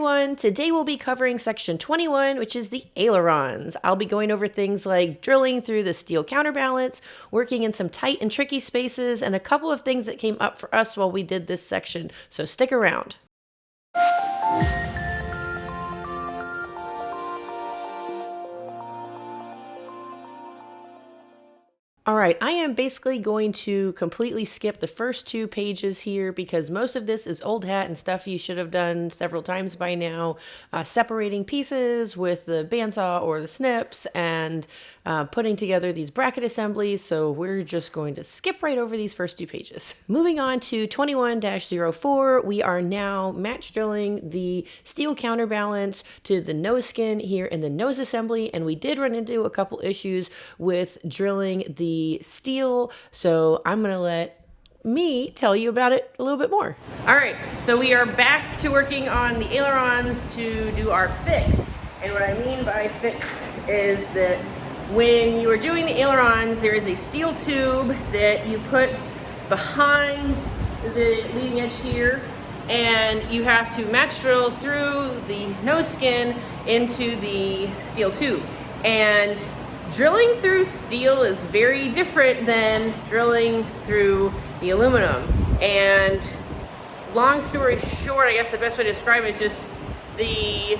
everyone. Today we'll be covering section 21, which is the ailerons. I'll be going over things like drilling through the steel counterbalance, working in some tight and tricky spaces, and a couple of things that came up for us while we did this section, so stick around. All right, I am basically going to completely skip the first 2 pages here because most of this is old hat and stuff you should have done several times by now, separating pieces with the bandsaw or the snips and putting together these bracket assemblies. So we're just going to skip right over these first 2 pages. Moving on to 21-04, we are now match drilling the steel counterbalance to the nose skin here in the nose assembly, and we did run into a couple issues with drilling the steel, so I'm gonna let me tell you about it a little bit more. All right, so we are back to working on the ailerons to do our fix. And what I mean by fix is that when you are doing the ailerons, there is a steel tube that you put behind the leading edge here, and you have to match drill through the nose skin into the steel tube. And drilling through steel is very different than drilling through the aluminum. And long story short, I guess the best way to describe it is just the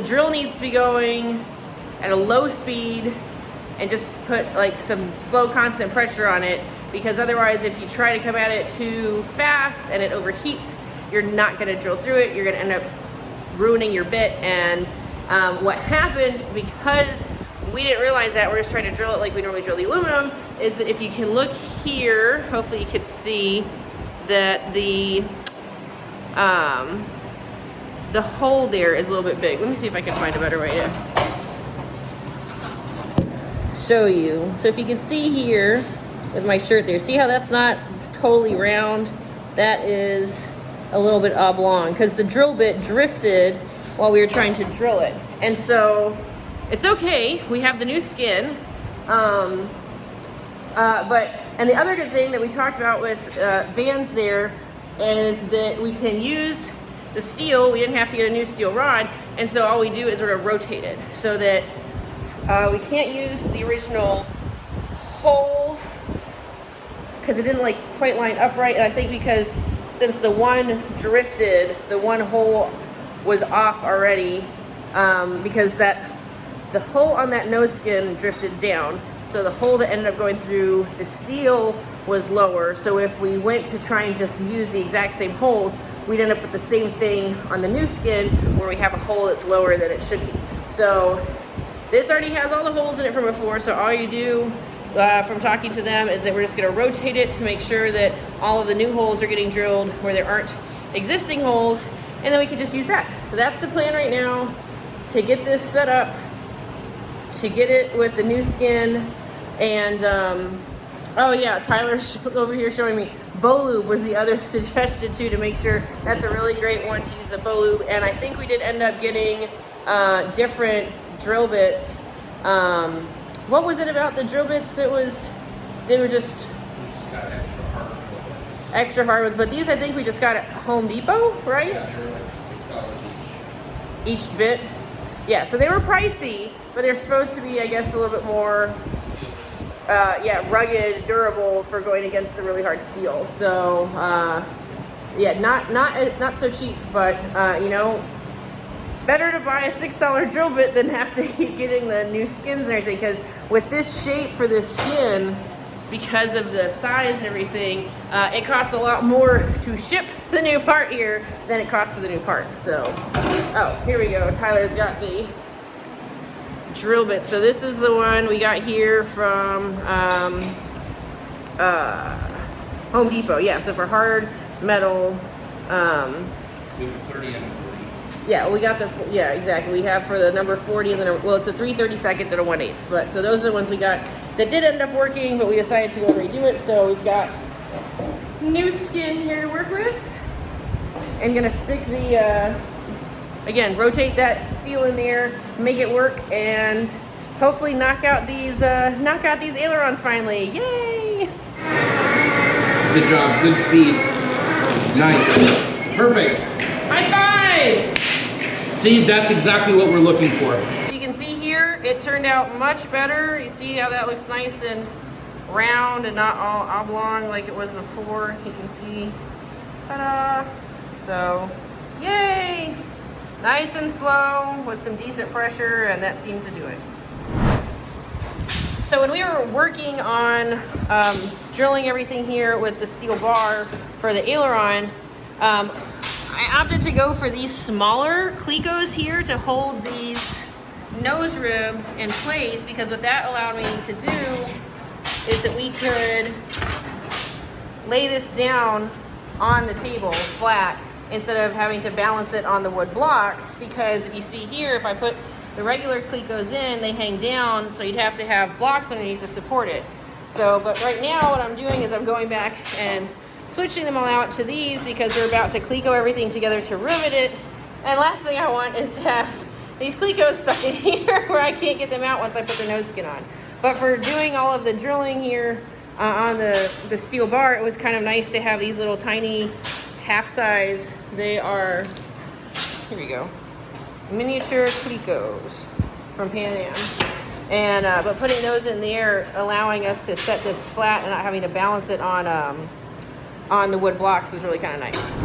drill needs to be going at a low speed and just put like some slow constant pressure on it, because otherwise if you try to come at it too fast and it overheats, you're not going to drill through it. You're going to end up ruining your bit. And what happened, because we didn't realize that, we're just trying to drill it like we normally drill the aluminum, is that if you can look here, hopefully you can see that the hole there is a little bit big. Let me see if I can find a better way to show you. So if you can see here with my shirt there, see how that's not totally round? That is a little bit oblong because the drill bit drifted while we were trying to drill it. And so it's okay, we have the new skin, and the other good thing that we talked about with Vans there is that we can use the steel. We didn't have to get a new steel rod, and so all we do is sort of rotate it so that we can't use the original holes because it didn't like quite line upright. And I think because since the one drifted, the one hole was off already, because the hole on that nose skin drifted down, so the hole that ended up going through the steel was lower. So if we went to try and just use the exact same holes, we'd end up with the same thing on the new skin where we have a hole that's lower than it should be. So this already has all the holes in it from before, so all you do from talking to them is that we're just going to rotate it to make sure that all of the new holes are getting drilled where there aren't existing holes, and then we can just use that. So that's the plan right now, to get this set up, to get it with the new skin. And oh yeah, Tyler's over here showing me bow lube was the other suggestion too, to make sure. That's a really great one, to use the bow lube. And I think we did end up getting different drill bits. What was it about the drill bits that was, they were just extra hard ones, but these I think we just got at Home Depot, right? Yeah, they were like $6 each. Each bit? Yeah, so they were pricey, but they're supposed to be, I guess, a little bit more, yeah, rugged, durable for going against the really hard steel. So, yeah, not so cheap, but you know, better to buy a $6 drill bit than have to keep getting the new skins and everything. Because with this shape for this skin, because of the size and everything, it costs a lot more to ship the new part here than it costs for the new part. So, oh, here we go. Tyler's got the drill bit. So this is the one we got here from Home Depot. Yeah, so for hard metal. We have 30 and 40. Yeah, we got the, yeah, exactly. We have for the number 40 and then, well, it's a 3/32 and a 1/8. But so those are the ones we got that did end up working, but we decided to go redo it. So we've got new skin here to work with. And gonna stick the, again, rotate that steel in there, make it work, and hopefully knock out these ailerons finally. Yay! Good job, good speed. Nice. Perfect. High five! See, that's exactly what we're looking for. You can see here, it turned out much better. You see how that looks nice and round and not all oblong like it was before. You can see, ta-da! So, yay! Nice and slow with some decent pressure, and that seemed to do it. So when we were working on drilling everything here with the steel bar for the aileron, I opted to go for these smaller clecos here to hold these nose ribs in place, because what that allowed me to do is that we could lay this down on the table flat instead of having to balance it on the wood blocks. Because if you see here, if I put the regular clecos in, they hang down, so you'd have to have blocks underneath to support it. So, but right now what I'm doing is I'm going back and switching them all out to these, because we're about to cleco everything together to rivet it. And last thing I want is to have these clecos stuck in here where I can't get them out once I put the nose skin on. But for doing all of the drilling here on the steel bar, it was kind of nice to have these little tiny half size. They are, here we go, miniature clecos from Pan Am. And but putting those in there, allowing us to set this flat and not having to balance it on the wood blocks was really kind of nice.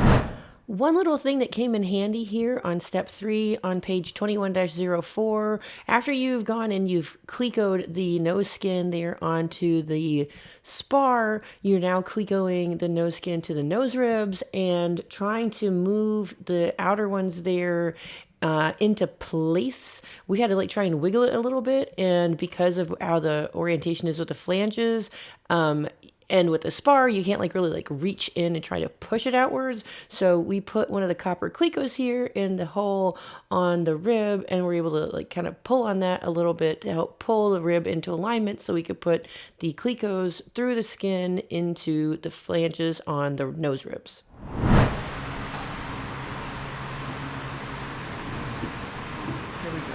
One little thing that came in handy here on step 3 on page 21-04, after you've gone and you've clecoed the nose skin there onto the spar, you're now clecoing the nose skin to the nose ribs and trying to move the outer ones there into place. We had to like try and wiggle it a little bit, and because of how the orientation is with the flanges, and with the spar, you can't like really like reach in and try to push it outwards. So we put one of the copper clecos here in the hole on the rib, and we're able to like kind of pull on that a little bit to help pull the rib into alignment, so we could put the clecos through the skin into the flanges on the nose ribs. Here we go.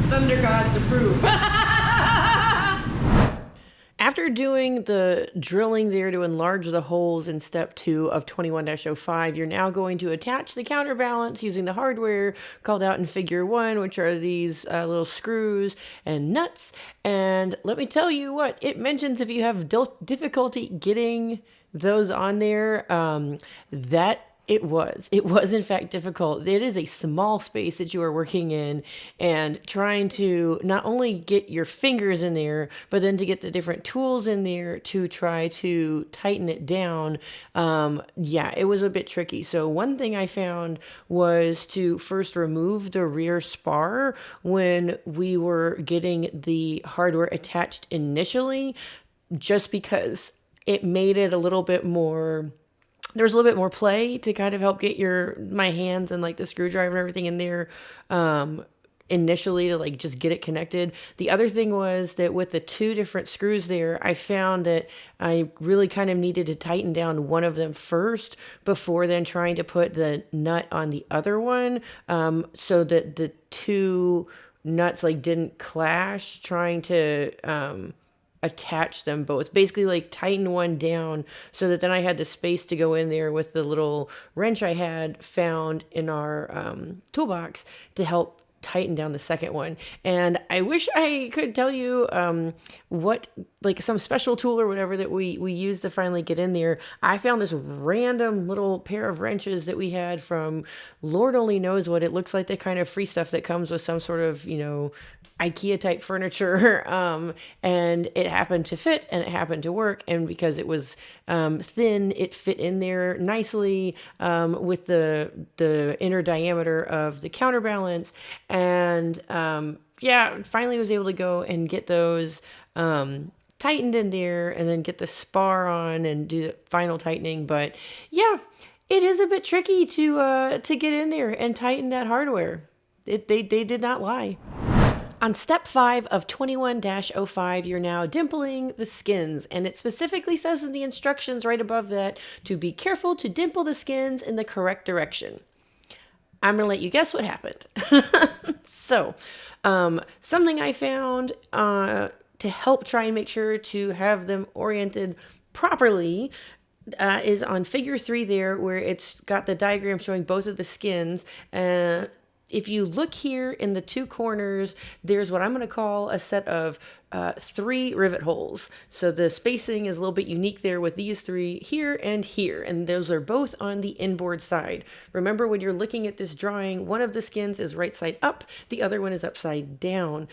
Thunder gods approve. After doing the drilling there to enlarge the holes in step 2 of 21-05, you're now going to attach the counterbalance using the hardware called out in figure 1, which are these little screws and nuts. And let me tell you what, it mentions if you have difficulty getting those on there, It was in fact difficult. It is a small space that you are working in, and trying to not only get your fingers in there, but then to get the different tools in there to try to tighten it down. Yeah, it was a bit tricky. So one thing I found was to first remove the rear spar when we were getting the hardware attached initially, just because it made it a little bit more, there was a little bit more play to kind of help get my hands and like the screwdriver and everything in there initially to like just get it connected. The other thing was that with the 2 different screws there, I found that I really kind of needed to tighten down one of them first before then trying to put the nut on the other one, so that the 2 nuts like didn't clash, trying to attach them both, basically like tighten one down so that then I had the space to go in there with the little wrench I had found in our toolbox to help tighten down the second one. And I wish I could tell you what, like some special tool or whatever that we used to finally get in there. I found this random little pair of wrenches that we had from Lord only knows what. It looks like the kind of free stuff that comes with some sort of, IKEA type furniture, and it happened to fit and it happened to work. And because it was thin, it fit in there nicely with the inner diameter of the counterbalance. And yeah, finally was able to go and get those tightened in there, and then get the spar on and do the final tightening. But yeah, it is a bit tricky to get in there and tighten that hardware. They did not lie. On step 5 of 21-05, you're now dimpling the skins, and it specifically says in the instructions right above that to be careful to dimple the skins in the correct direction. I'm going to let you guess what happened. So, something I found to help try and make sure to have them oriented properly is on figure 3 there, where it's got the diagram showing both of the skins. If you look here in the 2 corners, there's what I'm going to call a set of 3 rivet holes. So the spacing is a little bit unique there with these 3 here and here, and those are both on the inboard side. Remember, when you're looking at this drawing, one of the skins is right side up, the other one is upside down,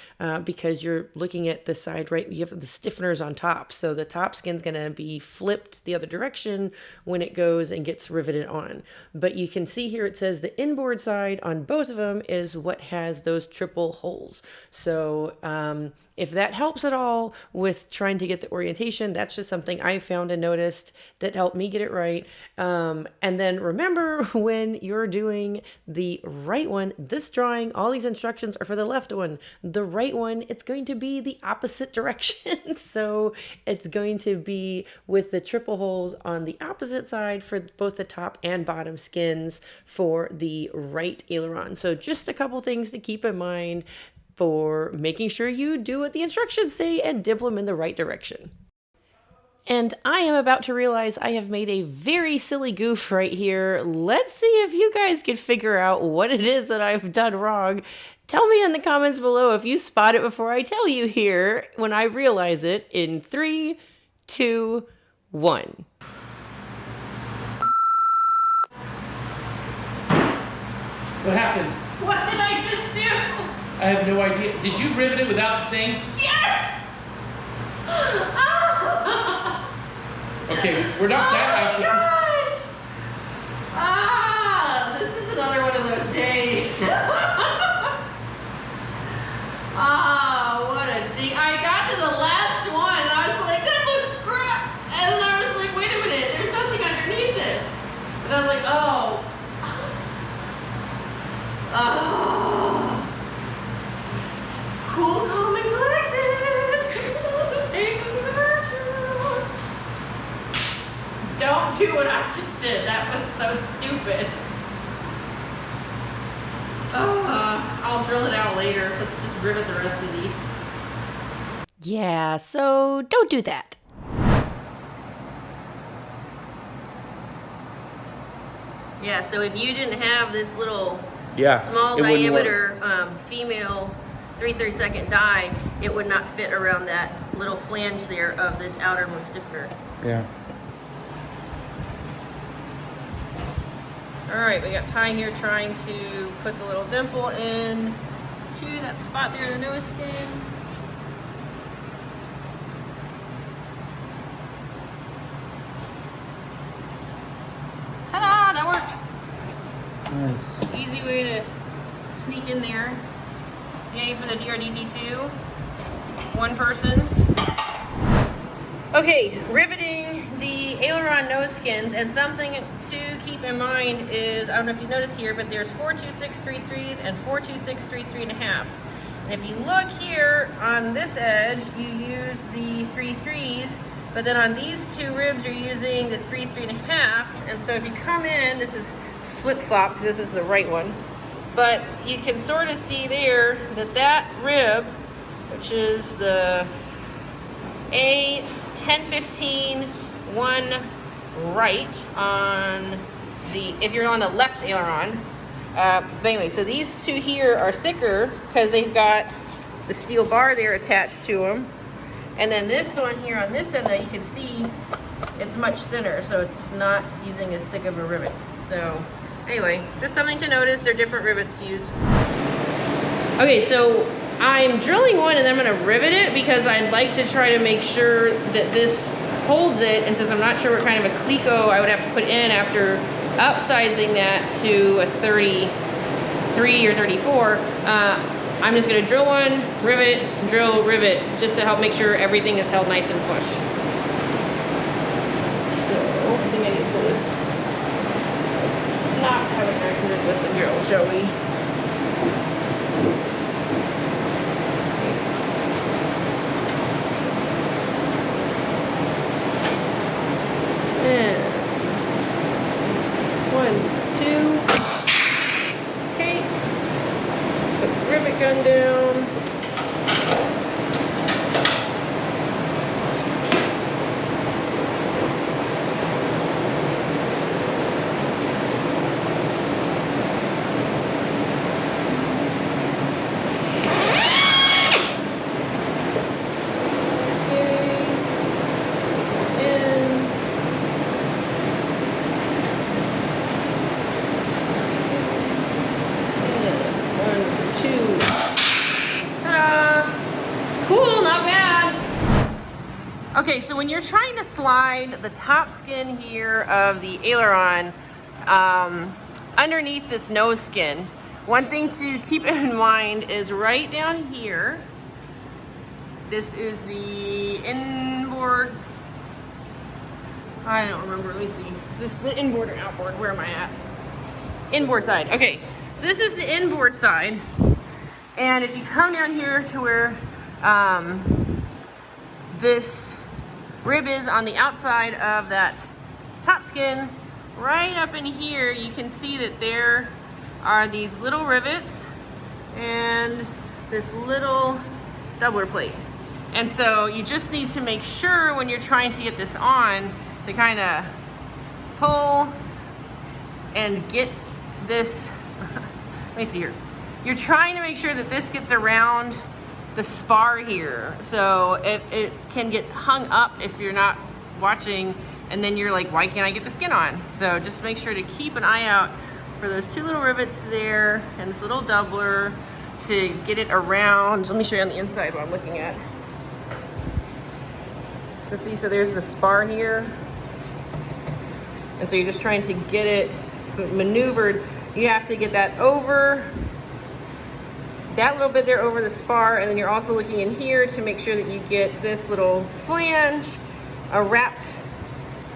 because you're looking at the side right, you have the stiffeners on top. So the top skin's going to be flipped the other direction when it goes and gets riveted on. But you can see here it says the inboard side on both of them is what has those triple holes. So if that helps at all with trying to get the orientation, that's just something I found and noticed that helped me get it right. And then remember, when you're doing the right one, this drawing, all these instructions are for the left one. The right one, it's going to be the opposite direction. So it's going to be with the triple holes on the opposite side for both the top and bottom skins for the right aileron. So just a couple things to keep in mind for making sure you do what the instructions say and dimple them in the right direction. And I am about to realize I have made a very silly goof right here. Let's see if you guys can figure out what it is that I've done wrong. Tell me in the comments below if you spot it before I tell you here when I realize it in 3, 2, 1. What happened? What did I just do? I have no idea. Did you rivet it without the thing? Yes! Okay, we're not that Oh my gosh! This is another one of those days. What a D. I got to the last one and I was like, that looks crap. And then I was like, wait a minute, there's nothing underneath this. And I was like, oh. Cool, calm, and collected. Don't do what I just did. That was so stupid. I'll drill it out later. Let's just rivet the rest of these. Yeah, so don't do that. Yeah, so if you didn't have this little small diameter female 3/32 die, it would not fit around that little flange there of this outermost stiffener. Yeah. All right, we got Ty here trying to put the little dimple in to that spot there in the nose skin. Ta-da, that worked. Nice. Easy way to sneak in there. Yay for the DRDT2. One person. Okay, riveting the aileron nose skins, and something to keep in mind is, I don't know if you notice here, but there's 42633s and 42633.5s. And if you look here on this edge, you use the 3/3s, but then on these 2 ribs, you're using the 3/3.5s. And so if you come in, this is flip-flop because this is the right one. But you can sort of see there that that rib, which is the A1015 one right on the, if you're on the left aileron. But anyway, so these 2 here are thicker because they've got the steel bar there attached to them. And then this one here on this end, though, you can see it's much thinner, so it's not using as thick of a rivet. So anyway, just something to notice. They're different rivets to use. Okay, so I'm drilling one and then I'm gonna rivet it because I'd like to try to make sure that this holds it. And since I'm not sure what kind of a cleco I would have to put in after upsizing that to a 33 or 34, I'm just gonna drill one, rivet, drill, rivet, just to help make sure everything is held nice and flush. So I think I need to pull this. Let's not have an accident with the drill, shall we? going down. Okay, so when you're trying to slide the top skin here of the aileron underneath this nose skin, one thing to keep in mind is right down here, this is the inboard, I don't remember, let me see. Is this the inboard or outboard? Where am I at? Inboard side. Okay, so this is the inboard side. And if you come down here to where this rib is on the outside of that top skin, right up in here, you can see that there are these little rivets and this little doubler plate. And so you just need to make sure when you're trying to get this on to kind of pull and get this, let me see here. You're trying to make sure that this gets around the spar here, so it can get hung up if you're not watching, and then you're like, why can't I get the skin on? So just make sure to keep an eye out for those two little rivets there and this little doubler to get it around. Let me show you on the inside what I'm looking at. So see, so there's the spar here, and so you're just trying to get it maneuvered. You have to get that over that little bit there over the spar, and then you're also looking in here to make sure that you get this little flange wrapped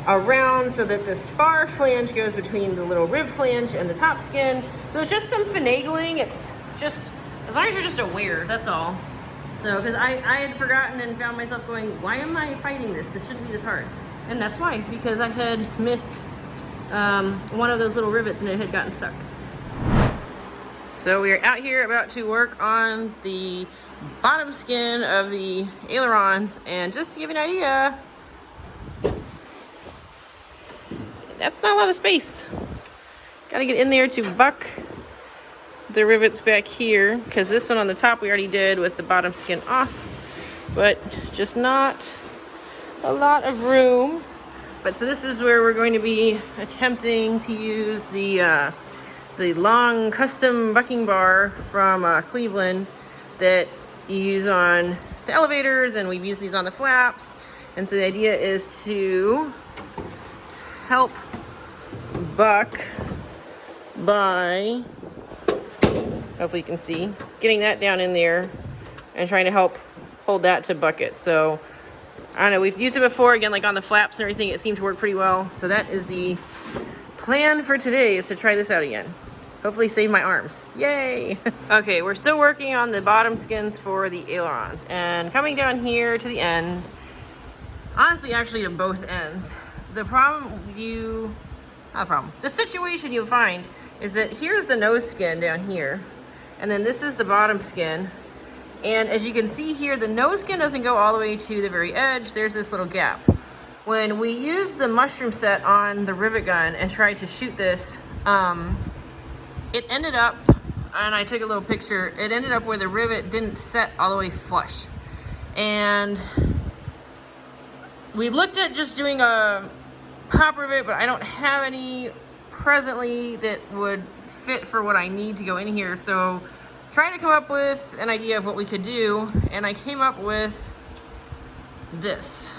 around so that the spar flange goes between the little rib flange and the top skin. So it's just some finagling. It's just, as long as you're just aware, that's all. So, because I had forgotten and found myself going, why am I fighting this? This shouldn't be this hard. And that's why, because I had missed one of those little rivets and it had gotten stuck. So we are out here about to work on the bottom skin of the ailerons, and just to give you an idea, that's not a lot of space. Got to get in there to buck the rivets back here, because this one on the top we already did with the bottom skin off, but just not a lot of room. But so this is where we're going to be attempting to use the long custom bucking bar from Cleveland that you use on the elevators, and we've used these on the flaps. And so the idea is to help buck by, hopefully you can see, getting that down in there and trying to help hold that to buck it. So I don't know, we've used it before, again, like on the flaps and everything, it seemed to work pretty well. So that is the plan for today, is to try this out again. Hopefully save my arms. Yay! Okay, we're still working on the bottom skins for the ailerons, and coming down here to the end, honestly, actually to both ends. The situation you'll find is that here's the nose skin down here, and then this is the bottom skin. And as you can see here, the nose skin doesn't go all the way to the very edge. There's this little gap. When we used the mushroom set on the rivet gun and tried to shoot this, it ended up, and I took a little picture, it ended up where the rivet didn't set all the way flush. And we looked at just doing a pop rivet, but I don't have any presently that would fit for what I need to go in here. So trying to come up with an idea of what we could do, and I came up with this.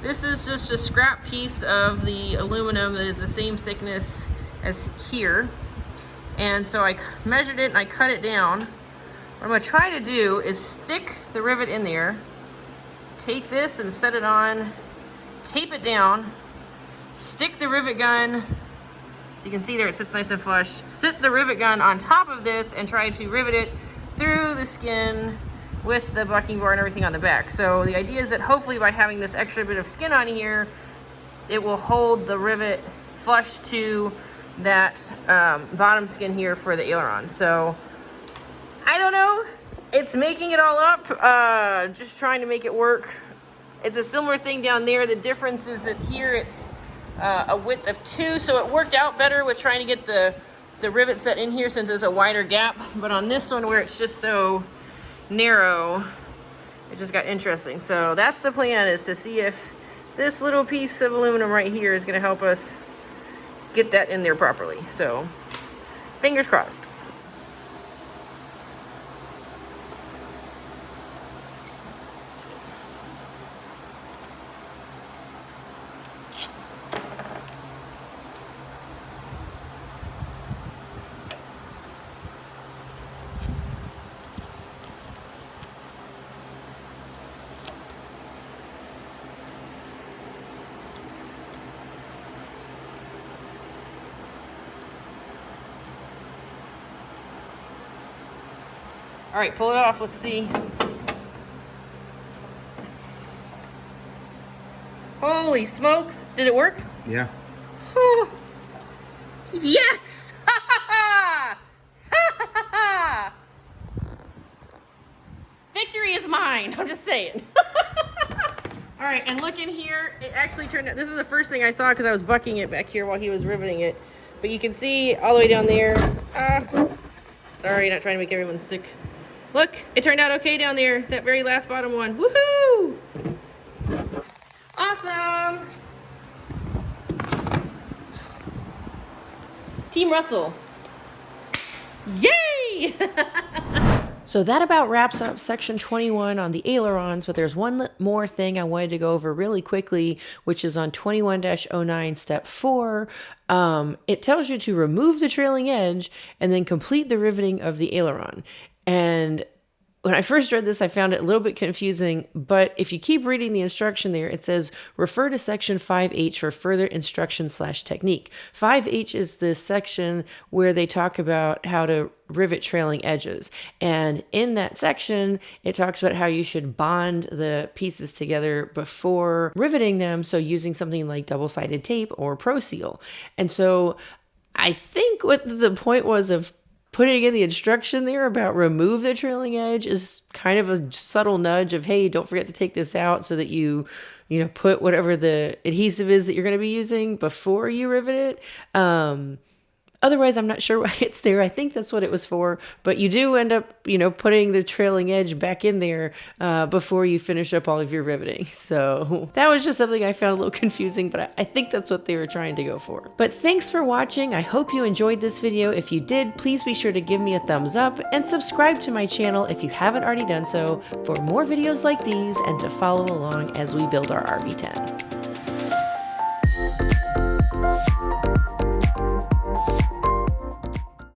This is just a scrap piece of the aluminum that is the same thickness as here. And so I measured it and I cut it down. What I'm gonna try to do is stick the rivet in there, take this and set it on, tape it down, stick the rivet gun, so you can see there it sits nice and flush, sit the rivet gun on top of this and try to rivet it through the skin with the bucking bar and everything on the back. So the idea is that hopefully by having this extra bit of skin on here, it will hold the rivet flush to that bottom skin here for the aileron. So I don't know. It's making it all up, just trying to make it work. It's a similar thing down there. The difference is that here it's a width of 2, so it worked out better with trying to get the rivet set in here since there's a wider gap. But on this one where it's just so narrow, it just got interesting. So that's the plan, is to see if this little piece of aluminum right here is gonna help us get that in there properly. So fingers crossed. All right, pull it off. Let's see. Holy smokes. Did it work? Yeah. Oh. Yes! Victory is mine. I'm just saying. All right, and look in here. It actually turned out, this was the first thing I saw because I was bucking it back here while he was riveting it. But you can see all the way down there. Sorry, not trying to make everyone sick. Look, it turned out okay down there, that very last bottom one. Woohoo! Awesome! Team Russell. Yay! So that about wraps up section 21 on the ailerons, but there's one more thing I wanted to go over really quickly, which is on 21-09 step 4. It tells you to remove the trailing edge and then complete the riveting of the aileron. And when I first read this, I found it a little bit confusing, but if you keep reading the instruction there, it says, refer to section 5H for further instruction/technique. 5H is the section where they talk about how to rivet trailing edges. And in that section, it talks about how you should bond the pieces together before riveting them. So using something like double-sided tape or Pro Seal. And so I think what the point was of putting in the instruction there about remove the trailing edge is kind of a subtle nudge of, hey, don't forget to take this out so that you put whatever the adhesive is that you're going to be using before you rivet it. Otherwise, I'm not sure why it's there. I think that's what it was for. But you do end up, putting the trailing edge back in there before you finish up all of your riveting. So that was just something I found a little confusing, but I think that's what they were trying to go for. But thanks for watching. I hope you enjoyed this video. If you did, please be sure to give me a thumbs up and subscribe to my channel if you haven't already done so for more videos like these and to follow along as we build our RV-10.